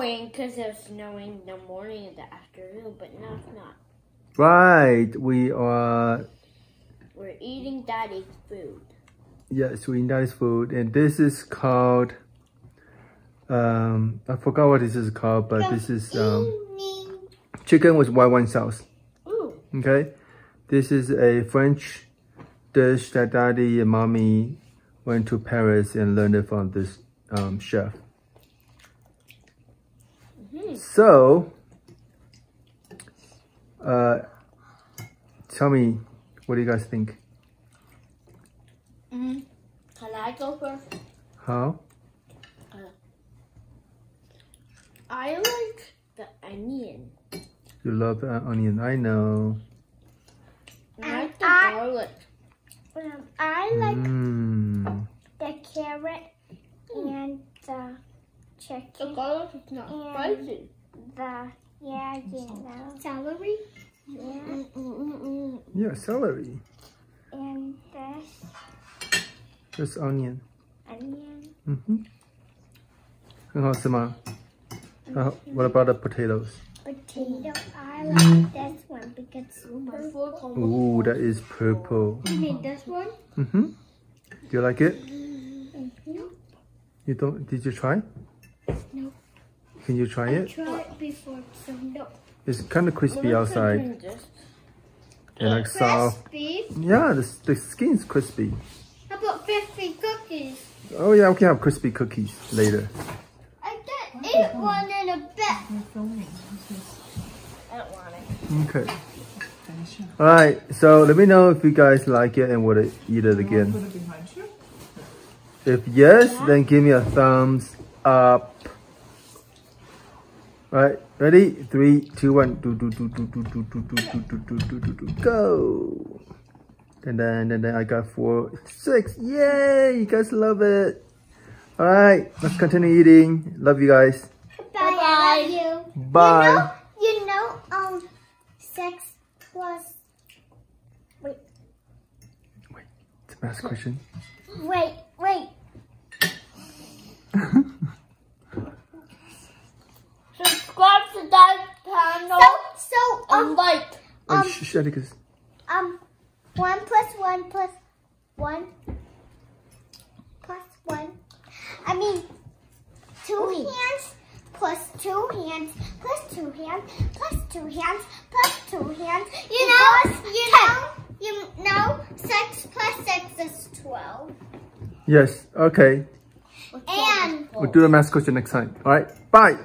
snowing because it was snowing the morning and the afternoon, but now it's not. Right, We're eating Daddy's food. yes, we're eating Daddy's food, and this is called, I forgot what this is called, but this is chicken with white wine sauce. Ooh. Okay, this is a French dish that Daddy and Mommy went to Paris and learned it from this chef. So, tell me, what do you guys think? Can I go first? How? I like the onion. You love the onion, I know. I like the garlic. I like the carrot and the chicken. The garlic is not spicy. Celery. Yeah. Yeah, celery. And This onion. onion. 很好吃吗? What about the potatoes? Potato. I like this one because it's purple. Ooh, that is purple. You mean this one? Do you like it? You don't? Did you try? No. Can you try I it? tried it before, so no. It's kind of crispy outside and like soft. Crispy? Yeah, the skin's crispy. How about crispy cookies? Oh yeah, we can have crispy cookies later. I did eat one in a bit. I don't want it. Okay. Alright, so let me know if you guys like it and would eat it again. If yes, then give me a thumbs up. Alright, ready? 3, 2, 1. Go! And then I got 4, 6. Yay! You guys love it. Alright, let's continue eating. Love you guys. Bye. I love you. Bye. You know, 6 plus. Wait, it's a math question. wait. Subscribe to Dad's channel and like. Atticus. 1 plus 1 plus 1 plus 1. I mean, 2 hands plus 2 hands plus 2 hands plus 2 hands plus 2 hands. You know, 6 plus 6 is 12. Yes, okay. And We'll do the math question next time. Alright, bye.